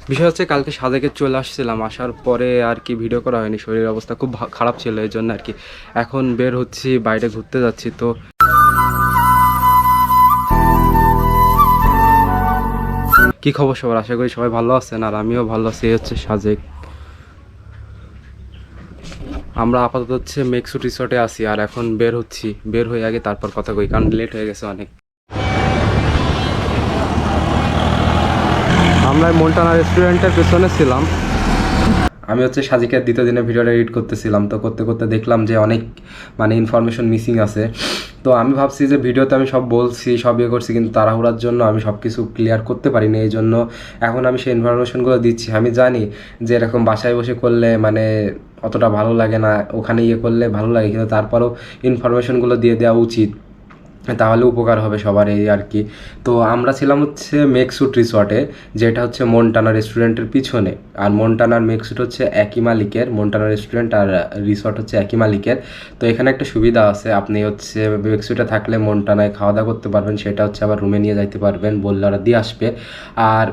বিষয় হচ্ছে কালকে সাজেকে চলে আসছিলাম, আসার পরে আর কি ভিডিও করা হয়নি, শরীরের অবস্থা খুব খারাপ ছিল, এই জন্য আর কি এখন বের হচ্ছি, বাইরে ঘুরতে যাচ্ছি। তো কি খবর সবার, আশা করি সবাই ভালো আছেন, আর আমিও ভালো আছি। এই হচ্ছে সাজেক, আমরা আপাতত হচ্ছে মেক্সু রিসর্টে আছি, আর এখন বের হচ্ছি, বের হয়ে আগে তারপর কথা কই, কারণ লেট হয়ে গেছে অনেক। আমরা মন্টানা রেস্টুরেন্টের পেছনে ছিলাম। আমি হচ্ছে সাজিকের দ্বিতীয় দিনে ভিডিওটা এডিট করতেছিলাম, তো করতে করতে দেখলাম যে অনেক ইনফরমেশন মিসিং আছে। তো আমি ভাবছি যে ভিডিওতে আমি সব বলছি, সব ইয়ে করছি, কিন্তু তাড়াহুড়ার জন্য আমি সব কিছু ক্লিয়ার করতে পারিনি। এই জন্য এখন আমি সেই ইনফরমেশনগুলো দিচ্ছি। আমি জানি যে এরকম বাসায় বসে করলে অতটা ভালো লাগে না, ওখানে ইয়ে করলে ভালো লাগে, কিন্তু তারপরেও ইনফরমেশনগুলো দিয়ে দেওয়া উচিত, তাহলে উপকার হবে সবার, এই আর কি। তো আমরা ছিলাম হচ্ছে মেকসুট রিসর্টে, যেটা হচ্ছে মন্টানা রেস্টুরেন্টের পিছনে। আর মন্টানার মেকসুট হচ্ছে একই মালিকের, মন্টানা রেস্টুরেন্ট আর রিসর্ট হচ্ছে একই মালিকের। তো এখানে একটা সুবিধা আছে, আপনি হচ্ছে মেকসুটে থাকলে মন্টানায় খাওয়া দাওয়া করতে পারবেন, সেটা হচ্ছে আবার রুমে নিয়ে যাইতে পারবেন, বললে ওরা দিয়ে আসবে। আর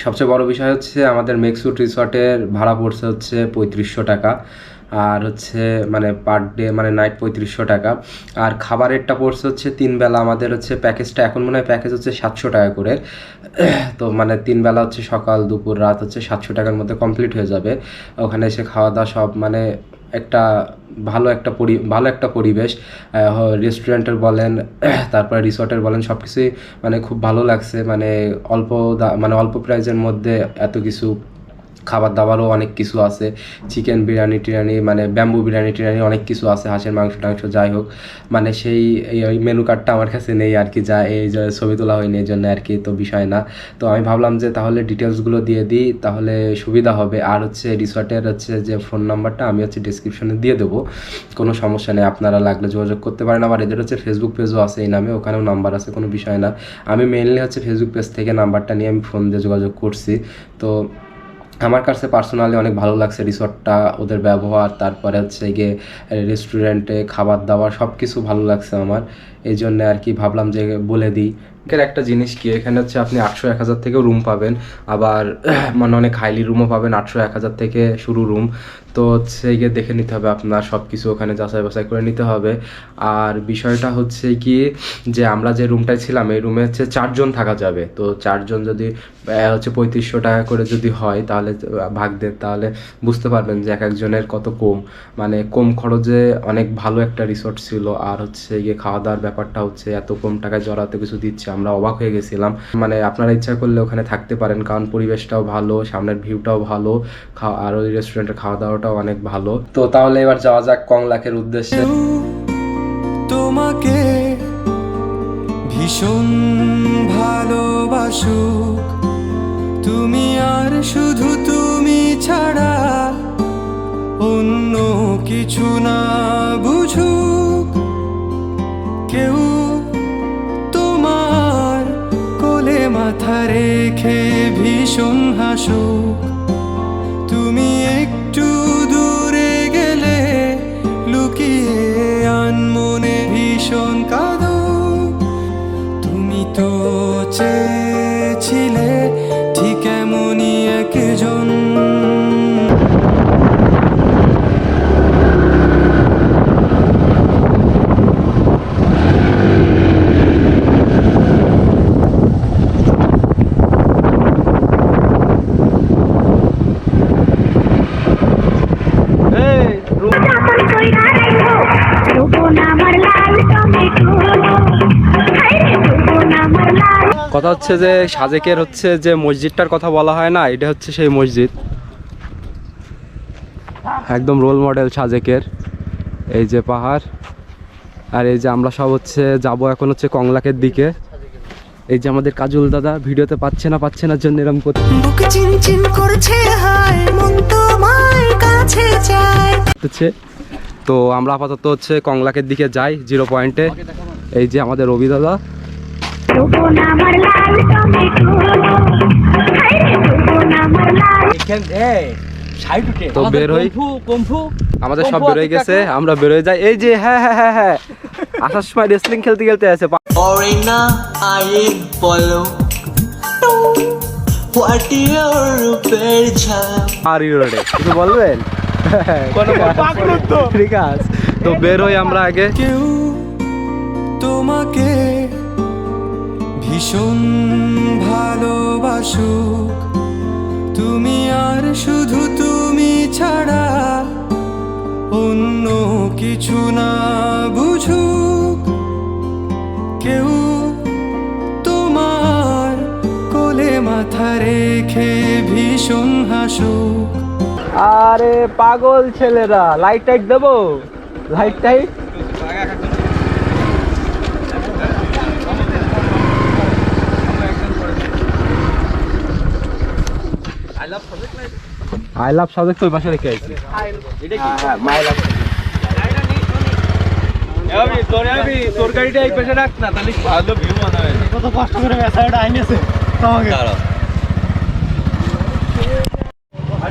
সবচেয়ে বড় বিষয় হচ্ছে আমাদের মেকসুট রিসর্টের ভাড়া পড়ছে হচ্ছে 3500 টাকা, আর হচ্ছে পার ডে নাইট 3500 টাকা। আর খাবারেরটা পড়ছে হচ্ছে 3 বেলা, আমাদের হচ্ছে প্যাকেজটা এখন মনে হয় প্যাকেজ হচ্ছে 700 টাকা করে। তো 3 বেলা হচ্ছে সকাল দুপুর রাত হচ্ছে 700 টাকার মধ্যে কমপ্লিট হয়ে যাবে। ওখানে এসে খাওয়া দাওয়া সব একটা ভালো একটা পরিবেশ, রেস্টুরেন্টের বলেন তারপরে রিসর্টের বলেন, সব কিছুই খুব ভালো লাগছে। অল্প প্রাইজের মধ্যে এত কিছু খাবার দাবারও অনেক কিছু আছে, চিকেন বিরিয়ানি টিরিয়ানি, ব্যাম্বু বিরিয়ানি টিরিয়ানি, অনেক কিছু আছে, হাঁসের মাংস টাংস, যাই হোক সেই এই মেনু কার্ডটা আমার কাছে নেই আর কি, যা এই যে ছবি তোলা হয়নি এই জন্য আর কি, তো বিষয় না। তো আমি ভাবলাম যে তাহলে ডিটেলসগুলো দিয়ে দিই, তাহলে সুবিধা হবে। আর হচ্ছে রিসর্টের হচ্ছে যে ফোন নাম্বারটা আমি হচ্ছে ডিসক্রিপশনে দিয়ে দেবো, কোনো সমস্যা নেই, আপনারা লাগলে যোগাযোগ করতে পারেন। আবার এদের হচ্ছে ফেসবুক পেজও আছে এই নামে, ওখানেও নাম্বার আছে, কোনো বিষয় না। আমি মেইনলি হচ্ছে ফেসবুক পেজ থেকে নাম্বারটা নিয়ে আমি ফোন দিয়ে যোগাযোগ করছি। তো আমার কাছে পার্সোনালি অনেক ভালো লাগছে রিসর্টটা, ওদের ব্যবহার, তারপরে হচ্ছে গিয়ে রেস্টুরেন্টে খাবার দাবার সব কিছু ভালো লাগছে আমার, এই জন্য আর কি ভাবলাম যে বলে দিই। একটা জিনিস কি, এখানে হচ্ছে আপনি 800-1000 থেকেও রুম পাবেন, আবার অনেক হাইলি রুমও পাবেন, 800-1000 থেকে শুরু রুম। তো হচ্ছে গিয়ে দেখে নিতে হবে আপনার, সব কিছু ওখানে যাচাই বাছাই করে নিতে হবে। আর বিষয়টা হচ্ছে কি, যে আমরা যে রুমটায় ছিলাম এই রুমে হচ্ছে 4 জন থাকা যাবে। তো 4 জন যদি হচ্ছে 3500 টাকা করে যদি হয়, তাহলে ভাগ দেন, তাহলে বুঝতে পারবেন যে এক একজনের কত কম, কম খরচে অনেক ভালো একটা রিসর্ট ছিল। আর হচ্ছে গিয়ে খাওয়া দাওয়ার ব্যাপারটা হচ্ছে এত কম টাকায় জড়াতে কিছু দিচ্ছে, আমরা অবাক হয়ে গেছিলাম। আপনারা ইচ্ছা করলে ওখানে থাকতে পারেন, কারণ পরিবেশটাও ভালো, সামনের ভিউটাও ভালো, আর ওই রেস্টুরেন্টের খাওয়া দাওয়াটাও অনেক ভালো। তো তাহলে এবার যাওয়া যাক কংলাকের উদ্দেশ্যে। তোমাকে ভীষণ ভালোবাসুক তুমি, আর শুধু তুমি ছাড়া অন্য কিছু না বুঝুক কেউ, তোমার কোলে মাথা রেখে ভীষণ হাসুক, তুমি একটু দূরে গেলে লুকিয়ে আনমনে ভীষণ কাঁদুক, তুমি তো চেয়েছিলে ঠিক এমনই একজন। কথা হচ্ছে যে সাজেকের হচ্ছে যে মসজিদটার কথা বলা হয় না, এটা হচ্ছে সেই মসজিদ, একদম রোল মডেল সাজেকের। এই যে পাহাড়, আর এই যে আমরা সব হচ্ছে যাব এখন হচ্ছে কংলাকের দিকে। এই যে আমাদের কাজল দাদা ভিডিওতে পাচ্ছে না জন্য এরকম করছে। তো আমরা আপাতত হচ্ছে কংলাকের দিকে যাই, 0 পয়েন্টে। এই যে আমাদের রবি দাদা, তো বের হই, আমাদের সব বের হয়ে গেছে, আমরা বের হয়ে যাই। এই যে হ্যাঁ আসার সময় রেসলিং খেলতে আছে। আর রোডে কিছু বলবেন? ঠিক আছে, তো বের হই আমরা আগে। কেউ তোমাকে ভীষণ ভালোবাসুক, তুমি আর শুধু তুমি ছাড়া অন্য কিছু না বুঝুক, কেউ তোমার কোলে মাথা রেখে ভীষণ হাসুক। আরে পাগল ছেলেরা, লাইট টাইট দেবো? Light tight I love Sajek তো ওই পাশে রেখে আইছি। তোর গাড়িটা এই পাশে রাখ না, তাহলে ভালো ভিউ মনে হয়। কত কষ্ট করে মেসাটা আইনেছে তোমাকে।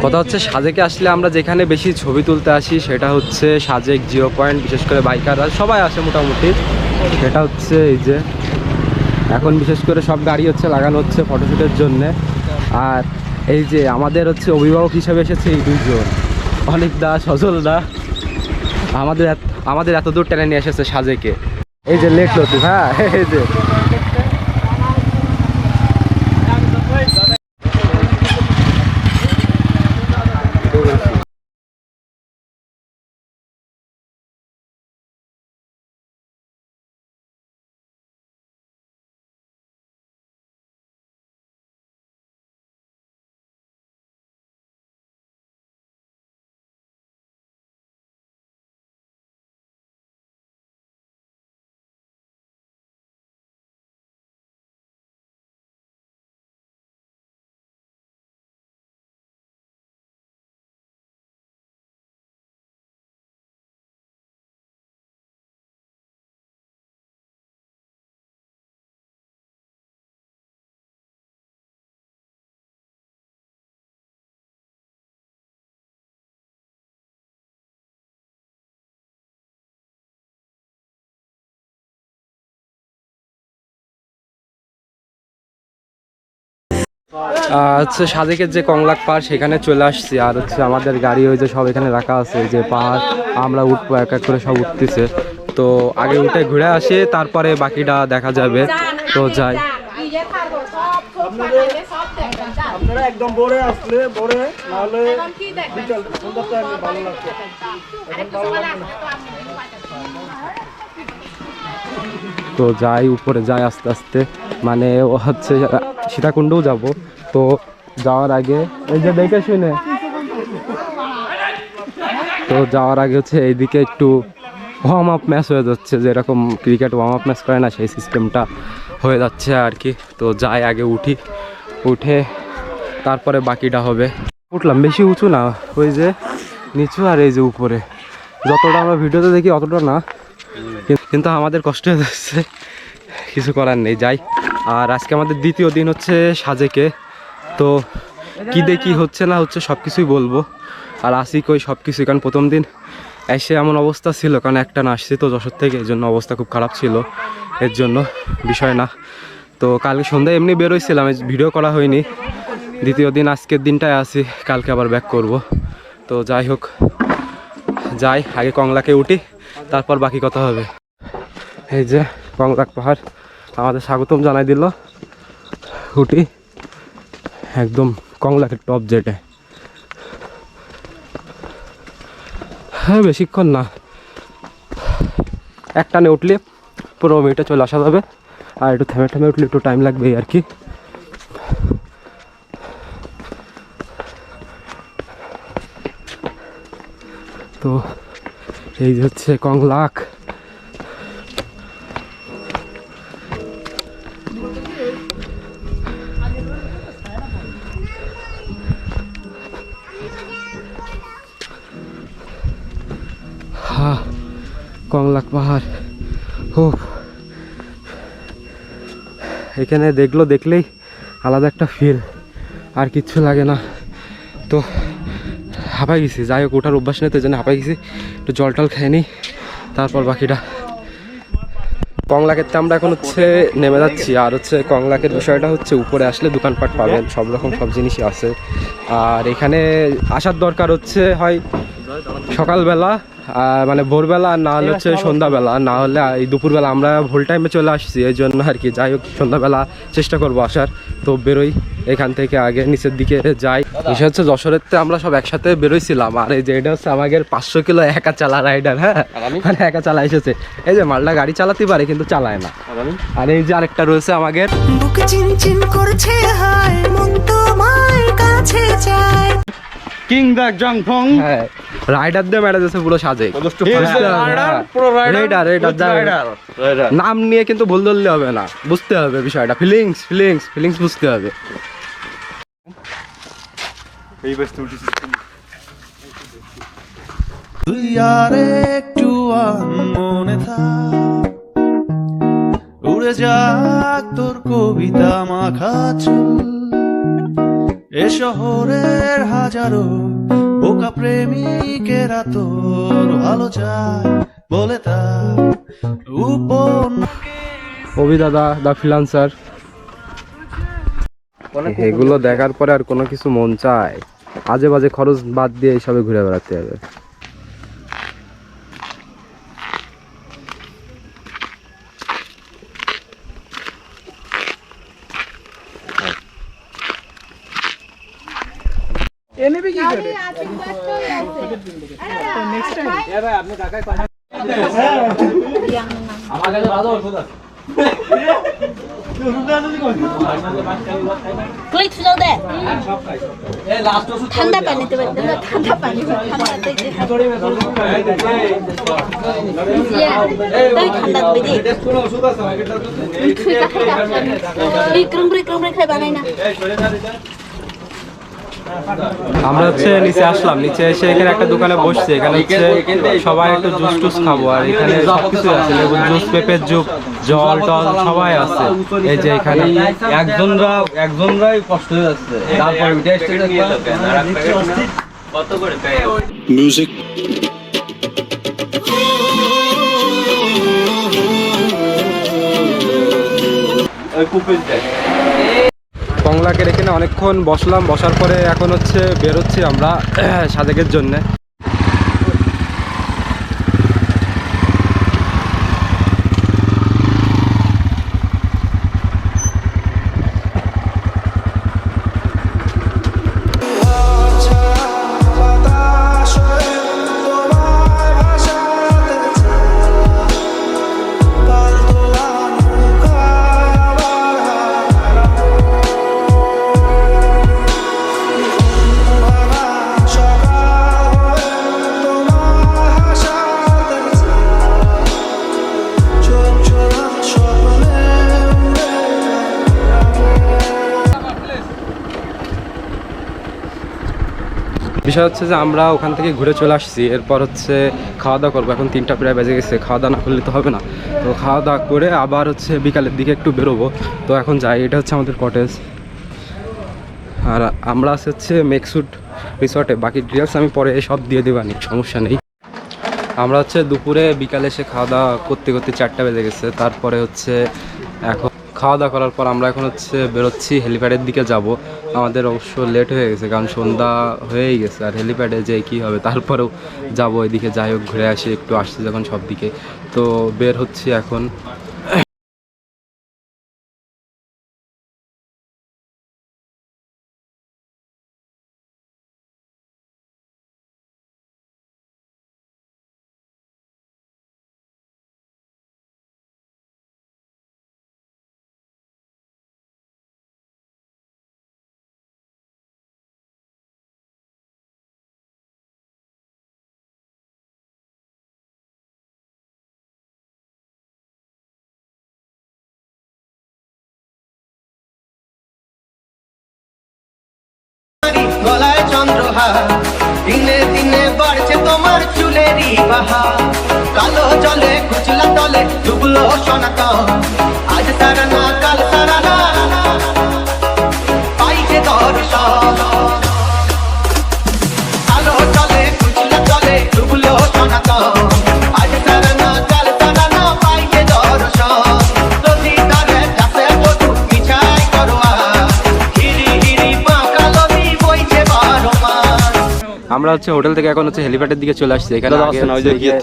কথা হচ্ছে সাজেকে আসলে আমরা যেখানে বেশি ছবি তুলতে আসি সেটা হচ্ছে সাজেক জিরো পয়েন্ট, বিশেষ করে বাইকাররা সবাই আসে মোটামুটি। সেটা হচ্ছে এই যে এখন বিশেষ করে সব গাড়ি হচ্ছে লাগানো হচ্ছে ফটোশ্যুটের জন্যে। আর এই যে আমাদের হচ্ছে অভিভাবক হিসেবে এসেছে এই দুইজন, অনেক দা সজল দা, আমাদের এত দূর টেনে নিয়ে এসেছে সাজেকে। এই যে লেট লতিফ, হ্যাঁ এই যে হচ্ছে সাজেকের যে কংলাক পাহাড় সেখানে চলে আসছি। আর হচ্ছে আমাদের গাড়ি ওই যে সব এখানে রাখা আছে, যে পাহাড় আমরা উঠবো এক এক করে সব উঠতেছে। তো আগে উঠে ঘুরে আসে, তারপরে বাকিটা দেখা যাবে। তো যাই। একদম ভোরে আসলে ভোরে, নাহলে বিকাল সন্ধ্যার টাইমে ভালো লাগছে। এখন ভালো লাগছে না। তো যাই, উপরে যাই আস্তে আস্তে, মানে ও হচ্ছে সীতাকুণ্ডও যাব। তো যাওয়ার আগে এই যে দেখে শুনে, তো যাওয়ার আগে হচ্ছে এইদিকে একটু ওয়ার্ম আপ ম্যাচ হয়ে যাচ্ছে, যেরকম ক্রিকেট ওয়ার্ম আপ ম্যাচ করে না, সেই সিস্টেমটা হয়ে যাচ্ছে আর কি। তো যাই আগে উঠি, উঠে তারপরে বাকিটা হবে। উঠলাম বেশি উঁচু না, ওই যে নিচু আর এই যে উপরে, যতটা আমরা ভিডিওতে দেখি অতটা না, কিন্তু আমাদের কষ্ট হয়ে যাচ্ছে, কিছু করার নেই। যাই। আর আজকে আমাদের দ্বিতীয় দিন হচ্ছে সাজেকে। তো কি দেখি হচ্ছে না হচ্ছে সব কিছুই বলবো। আর আসি কই সব কিছুই, কারণ প্রথম দিন এসে এমন অবস্থা ছিল, কারণ একটা না আসছি তো যশোর থেকে, এই জন্য অবস্থা খুব খারাপ ছিল, এর জন্য বিষয় না। তো কালকে সন্ধ্যায় এমনি বেরোইছিলাম, ভিডিও করা হয়নি। দ্বিতীয় দিন আজকের দিনটায় আসি, কালকে আবার ব্যাক করব। তো যাই হোক, যাই আগে কংলাকে উঠি, তারপর বাকি কথা হবে। এই যে কংলাক পাহাড় আমাদের স্বাগতম জানাই দিল, উঠি একদম কংলাকের টপ যেটা। হ্যাঁ বেশিক্ষণ না, একটানে উঠলে 15 মিনিটে চলে আসা যাবে। আর একটু থেমে থেমে উঠলে একটু টাইম লাগবে আর কি। তো এই যে হচ্ছে কংলাক। কংলাক পাহাড়, ও এখানে দেখলেই আলাদা একটা ফিল, আর কিচ্ছু লাগে না। তো হাঁপাই গেছি, যাই হোক ওঠার অভ্যাস নেই, তো জন্য হাঁপাই গেছি। একটু জল টল খেয়ে নিই, তারপর বাকিটা। কংলাকেতে আমরা এখন হচ্ছে নেমে যাচ্ছি। আর হচ্ছে কংলাকের বিষয়টা হচ্ছে উপরে আসলে দোকানপাট পাবেন, সব রকম সব জিনিসই আছে। আর এখানে আসার দরকার হচ্ছে হয় সকালবেলা, মানে ভোরবেলা, আর না হলে হচ্ছে সন্ধ্যাবেলা, না হলে এই দুপুরবেলা। আমরা ভুল টাইমে চলে আসছি এই জন্য আর কি। যাই হোক, সন্ধ্যাবেলা চেষ্টা করবো আসার। তো বেরোই এখান থেকে, আগে নিচের দিকে যাই। বিষয় হচ্ছে যশোরেতে আমরা সব একসাথে বেরোইছিলাম। আর এই যে এটা হচ্ছে আমাদের 500 কিলো একা চালা রাইডার, হ্যাঁ, মানে একা চালা এসেছে। এই যে মালটা গাড়ি চালাতে পারে কিন্তু চালায় না। আর এই যে আরেকটা রয়েছে আমাদের, বুক চিনচিন করছে হায় মন তোমার কাছে চায়। কিং দা জং ফং হ্যাঁ, রাইডার দিয়ে মেরে দিয়েছে পুরো সাজে। নাম নিয়ে কিন্তু ভুল ধরলে হবে না, বুঝতে হবে বিষয়টা, ফিলিংস ফিলিংস ফিলিংস বুঝতে হবে। তুই আর একটু মনে থাক, উড়ে যাক তোর কবিতা মাখা চুল। এ শহরের হাজারো বোকা প্রেমিকেরা তোর ভালো চায় বলে তার উপর। অভি দাদা, দা ফ্রিল্যান্সার, এগুলো দেখার পরে আর কোনো কিছু মন চায়? আজে বাজে খরচ বাদ দিয়ে এইসবে ঘুরে বেড়াতে হবে। ঠান্ডা পানিতে ঠান্ডা পানি খাই বানাই না। আমরা হচ্ছে নিচে আসলাম, নিচে এসে এখানে একটা দোকানে বসছি। এখানে হচ্ছে সবাই একটু জুস টুস খাবো। আর এখানে সবকিছু আছে, লেবুর জুস, পেঁপের জুস, জল টল সবাই আছে। এই যে এখানে একজনরাই কষ্ট হয়ে যাচ্ছে। তারপরে মিউজিক কংলাকের এখানে অনেকক্ষণ বসলাম, বসার পরে এখন হচ্ছে বেরোচ্ছি আমরা সাজেকের জন্যে। বিষয় হচ্ছে যে আমরা ওখান থেকে ঘুরে চলে আসছি। এরপর হচ্ছে খাওয়া দাওয়া করবো। এখন 3টা প্রায় বেজে গেছে, খাওয়া দাওয়া না করলে তো হবে না। তো খাওয়া দাওয়া করে আবার হচ্ছে বিকালের দিকে একটু বেরোবো। তো এখন যাই, এটা হচ্ছে আমাদের কটেজ। আর আমরা আছি হচ্ছে মেকসুট রিসর্টে। বাকি ডিটেলস আমি পরে সব দিয়ে দেবানি, সমস্যা নেই। আমরা হচ্ছে দুপুরে বিকালে এসে খাওয়া দাওয়া করতে করতে 4টা বেজে গেছে। তারপরে হচ্ছে এখন খাওয়া দাওয়া করার পর আমরা এখন হচ্ছে বেরোচ্ছি, হেলিপ্যাডের দিকে যাব। আমাদের অবশ্য লেট হয়ে গেছে, কারণ সন্ধ্যা হয়েই গেছে। আর হেলিপ্যাডে যে কী হবে, তারপরেও যাবো এদিকে। যাই হোক, ঘুরে আসি, একটু আসছি যখন সব দিকে। তো বের হচ্ছি এখন। গলায় চন্দ্রহার, দিনে দিনে বাড়ছে তোমার চুলেরই বাহার। কালো জলে কুচলা তলে ডুবলো সনাতন, আজ সারা না কাল সারা না পাই যে দর্শন। কালো জলে কুচলা তলে ডুবলো সনাতন, আজ সারা না কাল সারা না পাই যে দর্শন। আমরা হচ্ছে হোটেল থেকে এখন হচ্ছে হেলিপ্যাডের দিকে চলে আসছি। এখানে আগে হচ্ছে গিয়ে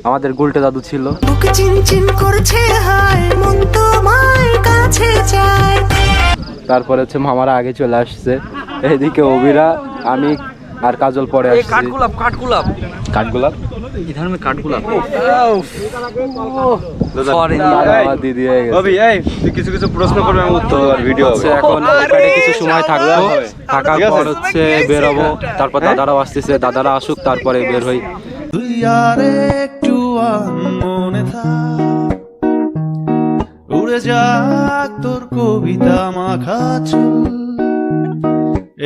আমাদের গুলটে দাদু ছিল। বুক চিনচিন করছে হায় মন তোমার কাছে চায়। তারপরে হচ্ছে মামারা আগে চলে আসছে, এইদিকে অবিরা, আমি আর কাজল পরে আসছি। কাঠগোলাপ দিদি কিছু কিছু প্রশ্ন করবে, আমি উত্তর ভিডিও হচ্ছে এখন হেলিপ্যাডে কিছু সময় থাকবো, থাকার পর হচ্ছে বেরোবো। তারপর দাদারাও আসতেছে, দাদারা আসুক তারপরে বের হই। তুই আর একটু মনে থাক, উড়ে যাক তোর কবিতা মাখা চুল।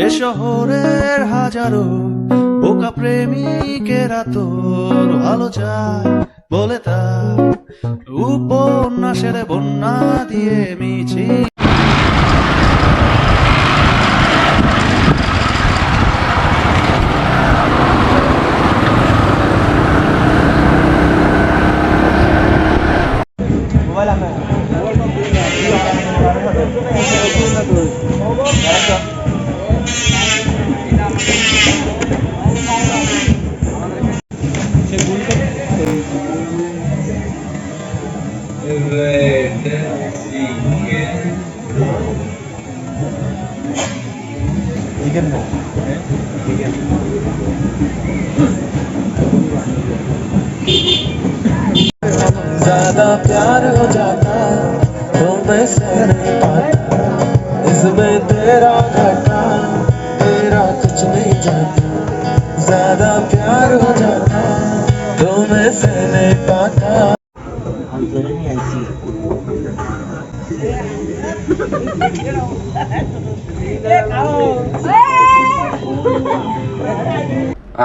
এ শহরের হাজারো বোকা প্রেমিকেরা তোর ভালো চায় বলে তার উপন্যাসের বন্যা দিয়ে মিছিল। ज्यादा प्यार हो जाता तो मैं सह नहीं पाता, इसमें तेरा घाटा मेरा कुछ नहीं जाता। ज्यादा प्यार हो जाता तो मैं सह नहीं पाता।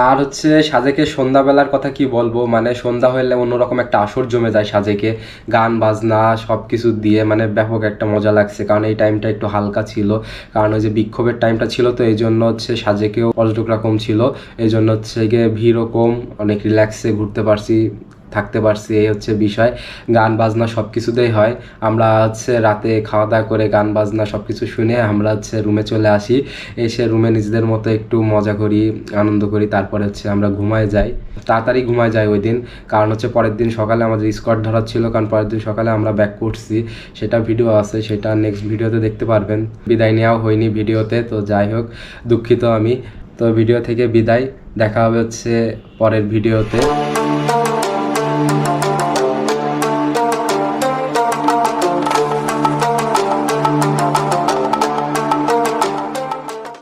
আর হচ্ছে সাজেকে সন্ধ্যাবেলার কথা কি বলবো, মানে সন্ধ্যা হলে অন্যরকম একটা আসর জমে যায় সাজেকে, গান বাজনা সব কিছু দিয়ে মানে ব্যাপক একটা মজা লাগছে। কারণ এই টাইমটা একটু হালকা ছিল, কারণ ওই যে বিক্ষোভের টাইমটা ছিল, তো এই জন্য হচ্ছে সাজেকেও পর্যটকরা কম ছিল, এই জন্য হচ্ছে গিয়ে ভিড়ও কম, অনেক রিল্যাক্সে ঘুরতে পারছি, থাকতে পারছি। এই হচ্ছে বিষয়, গান বাজনা সব কিছুতেই হয়। আমরা হচ্ছে রাতে খাওয়া দাওয়া করে গান বাজনা সব কিছু শুনে আমরা হচ্ছে রুমে চলে আসি, এসে রুমে নিজেদের মতো একটু মজা করি, আনন্দ করি, তারপরে হচ্ছে আমরা ঘুমায় যাই। তাড়াতাড়ি ঘুমায় যাই ওই দিন, কারণ হচ্ছে পরের দিন সকালে আমাদের স্কট ধরার ছিল, কারণ পরের দিন সকালে আমরা ব্যাক করছি, সেটা ভিডিও আছে, সেটা নেক্সট ভিডিওতে দেখতে পারবেন। বিদায় নেওয়া হয়নি ভিডিওতে, তো যাই হোক দুঃখিত আমি। তো ভিডিও থেকে বিদায়, দেখা হবে হচ্ছে পরের ভিডিওতে।